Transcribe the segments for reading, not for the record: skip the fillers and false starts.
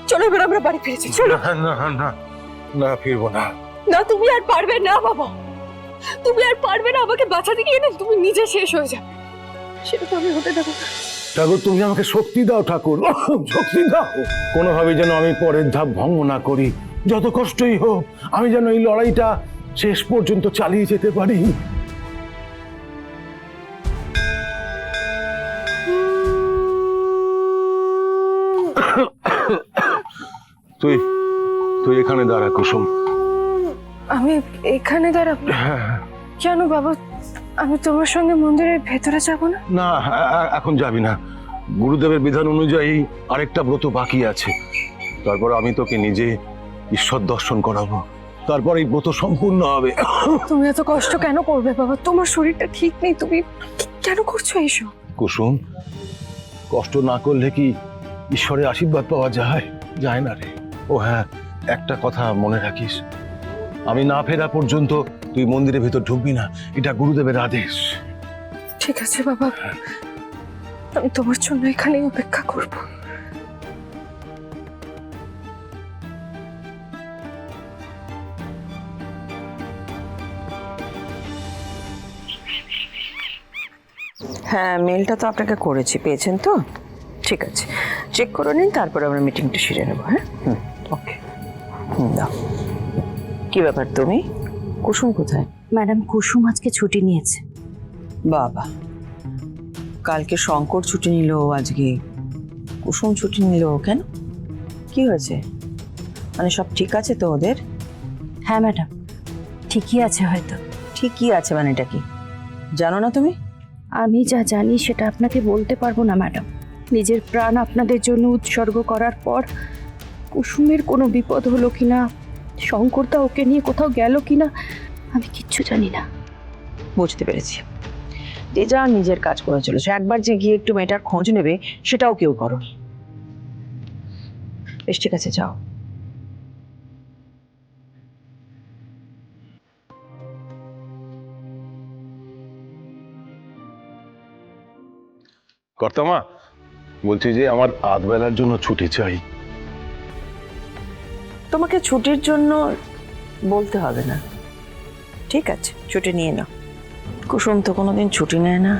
চলো এবার আমরা বাড়ি ফিরেছি, চলো। না না না না, ফিরবো না। না, তুমি আর পারবে না বাবা, তুমি আর পারবে না আমাকে বাঁচাতে গিয়ে, না তুমি নিজে শেষ হয়ে যাবে, সেটা তো আমি হতে দেবো না। ঠাকুর তুমি আমাকে শক্তি দাও ঠাকুর, শক্তি দাও। কোনোভাবে যেন আমি পরের ধাপ ভঙ্গ না করি, যত কষ্টই হোক আমি যেন এই লড়াইটা শেষ পর্যন্ত চালিয়ে যেতে পারি। তুই তুই এখানে দাঁড়া কুসুম। আমি এখানে দাঁড়াবো? কেন বাবা, আমি তোমার সঙ্গে মন্দিরের ভেতরে যাব না? না, এখন যাবি না। গুরুদেবের বিধান অনুযায়ী আরেকটা ব্রত বাকি আছে, তারপর আমি তোকে নিজে ঈশ্বর দর্শন করাবো, তারপর এই ব্রত সম্পূর্ণ হবে। তুমি এত কষ্ট কেন করবে বাবা? তোমার শরীরটা ঠিক নেই, তুমি কেন করছো এইসব? কুসুম, কষ্ট না করলে কি ঈশ্বরের আশীর্বাদ পাওয়া যায়? যায় না রে। ও হ্যাঁ, একটা কথা মনে রাখিস, আমি না ফেরা পর্যন্ত তুই মন্দিরের ভিতর ঢুকবি না, এটা গুরুদেবের আদেশ। ঠিক আছে বাবা, আমি তোমার জন্য এখানেই অপেক্ষা করব। হ্যাঁ, মেলটা তো আপনাকে করেছি, পেয়েছেন তো? ঠিক আছে, চেক করে নিন, তারপর আমরা মিটিংটা সেরে নেবো। হ্যাঁ, ওকে। দাও। কি ব্যাপার তুমি? কুসুম কোথায়? ম্যাডাম, কুসুম আজকে ছুটি নিয়েছে। বাবা, কালকে শঙ্কর ছুটি নিল, আজকে কুসুম ছুটি নিল কেন? কি হয়েছে? মানে সব ঠিক আছে তো ওদের? হ্যাঁ ম্যাডাম, ঠিকই আছে হয়তো। ঠিকই আছে মানে এটা কি জানো না তুমি? আমি যা জানি সেটা আপনাকে বলতে পারবো না ম্যাডাম। নিজের প্রাণ আপনাদের জন্য উৎসর্গ করার পর কুসুমের কোনো বিপদ হলো কিনা, শঙ্করদা ওকে নিয়ে কোথাও গেল কিনা, আমি কিচ্ছু জানি না। বুঝতে পেরেছি, যে যা নিজের কাজ করে চলেছে, একবার যে গিয়ে একটু মেয়েটার খোঁজ নেবে সেটাও কেউ করো। বেশ, ঠিক আছে, যাও। কর্তামা, বলছি যে আমার আধ বেলার জন্য ছুটি চাই। তোমাকে ছুটির জন্য বলতে হবে না, ঠিক আছে, ছুটি নিয়ে নাও। কুসুম তো কোনোদিন ছুটি নেয় না,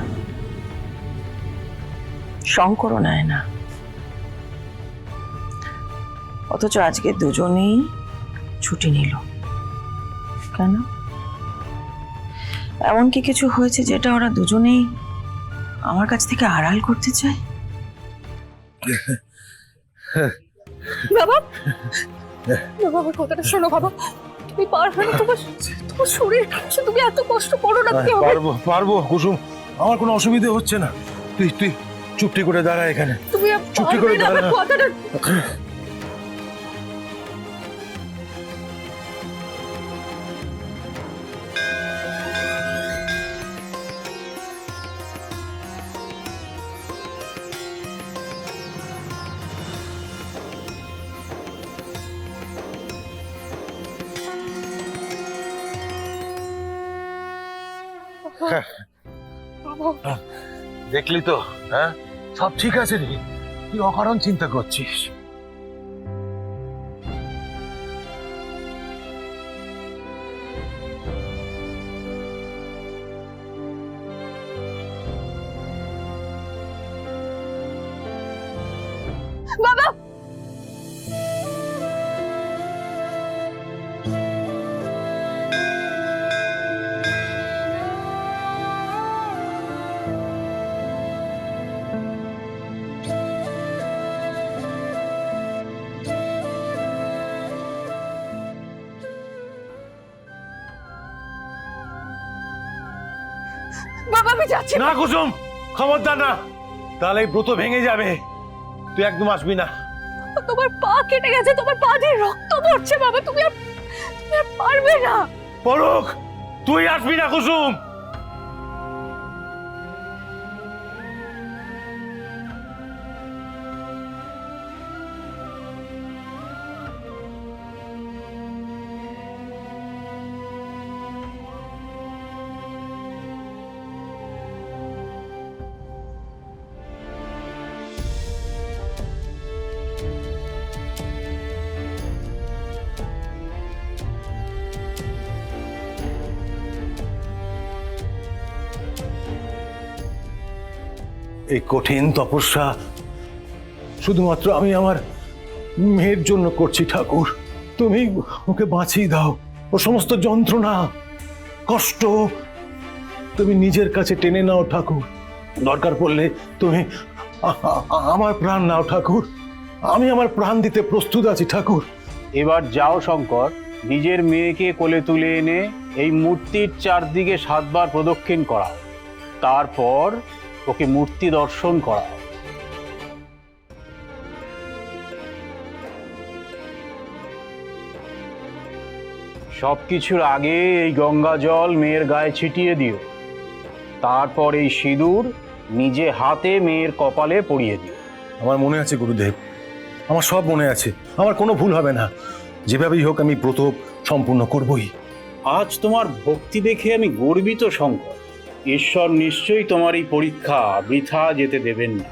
শঙ্করও নেয় না, অথচ আজকে দুজনেই ছুটি নিল কেন? এমন কি কিছু হয়েছে যেটা ওরা দুজনেই আমার কাছ থেকে আড়াল করতে চায়? বাবা, বাবা আমার কথাটা শোনো বাবা, তুমি পারবে না, তোমার তোমার শরীর খারাপ, তুমি এত কষ্ট করো না। কি হবে? পারবো পারবো কুসুম, আমার কোনো অসুবিধা হচ্ছে না। তুই তুই চুপটি করে দাঁড়া এখানে, তুমি চুপটি করে পারবে না, আমার দাঁড়া। কথাটা। বাবা, দেখলি তো, হ্যাঁ সব ঠিক আছে রে, তুই অকারণ চিন্তা করছিস। বাবা, বাবা আমি যাচ্ছি না কুসুম, খবরদার না, তাহলে এই ব্রত ভেঙে যাবে। তুই একদম আসবি না। তোমার পা কেটে গেছে, তোমার পা দিয়ে রক্ত পড়ছে বাবা, তুমি আর পারবে না। পড়ুক, তুই আসবি না কুসুম। এই কঠিন তপস্যা শুধুমাত্র আমি আমার মেয়ের জন্য করছি ঠাকুর। তুমি ওকে বাঁচিয়ে দাও। ও সমস্ত যন্ত্রণা, কষ্ট তুমি নিজের কাছে টেনে নাও ঠাকুর। দরকার পড়লে তুমি আমার প্রাণ নাও ঠাকুর। আমি আমার প্রাণ দিতে প্রস্তুত আছি ঠাকুর। এবার যাও শঙ্কর, নিজের মেয়েকে কোলে তুলে এনে এই মূর্তির চারদিকে 7 বার প্রদক্ষিণ করাও, তারপর ওকে মূর্তি দর্শন করাও। সবকিছুর আগে এই গঙ্গা জল মেয়ের গায়ে ছিটিয়ে দিও, তারপর এই সিঁদুর নিজে হাতে মেয়ের কপালে পরিয়ে দিও। আমার মনে আছে গুরুদেব, আমার সব মনে আছে। আমার কোনো ভুল হবে না। যেভাবেই হোক আমি ব্রত সম্পূর্ণ করবই। আজ তোমার ভক্তি দেখে আমি গর্বিত শঙ্কর। ঈশ্বর নিশ্চয়ই তোমার এই পরীক্ষা বৃথা যেতে দেবেন না।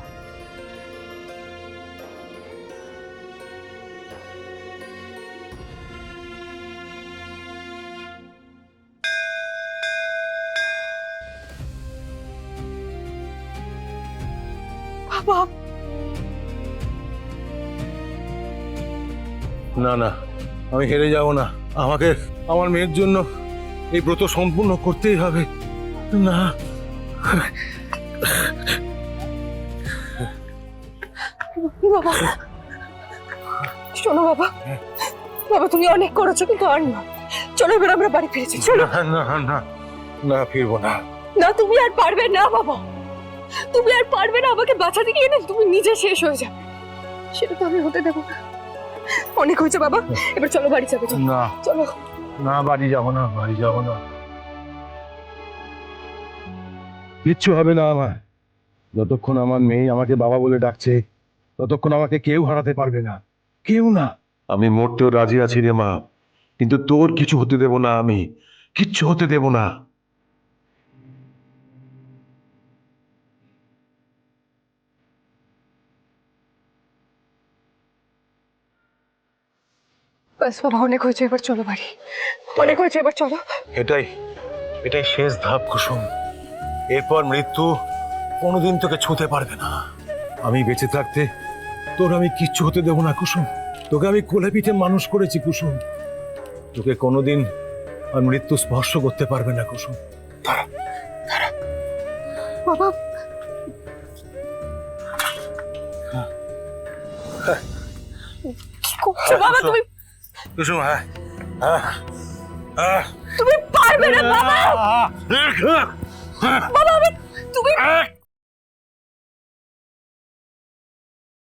বাবা, না না, আমি হেরে যাব না। আমাকে আমার মেয়ের জন্য এই ব্রত সম্পূর্ণ করতেই হবে। না, বাবা শোনো বাবা, বাবা তুমি অনেক করেছো কিন্তু আর না। চলো এবার আমরা বাড়ি ফিরেছি, চলো। না না না, না ফিরবো না। না তুমি আর পারবে না বাবা, তুমি আর পারবে না। আমাকে বাঁচাতে গিয়ে না তুমি নিজে শেষ হয়ে যাবে, সেটা তো আমি হতে দেবো না। অনেক হয়েছে বাবা, এবার চলো বাড়ি যাবে। না চলো। না, বাড়ি যাবো না, বাড়ি যাবো না। কিচ্ছু হবে না আমার। যতক্ষণ আমার মেয়ে আমাকে বাবা বলে ডাকছে, ততক্ষণ আমাকে কেউ হারাতে পারবে না, কেউ না। আমি মরতেও রাজি আছি রে মা, কিন্তু তোর কিছু হতে দেব না। আমি কিচ্ছু হতে দেব না। বাস বাবা, অনেক হয়েছে, এবার চলো বাড়ি। অনেক হয়েছে, এবার চলো। এটাই এটাই শেষ ধাপ কুসুম। এরপর মৃত্যু কোনোদিন তোকে ছুঁতে পারবে না। আমি বেঁচে থাকতে তোর আমি কিচ্ছু হতে দেব না কুসুম। তোকে আমি কোলে পিঠে মানুষ করেছি কুসুম। তোকে কোনোদিন আর মৃত্যু স্পর্শ করতে পারবে না কুসুম। দাঁড়া, দাঁড়া। বাবা কি করছো বাবা তুমি? কুসুম, হ্যাঁ তুমি পারবে না বাবা। বাবা তুমি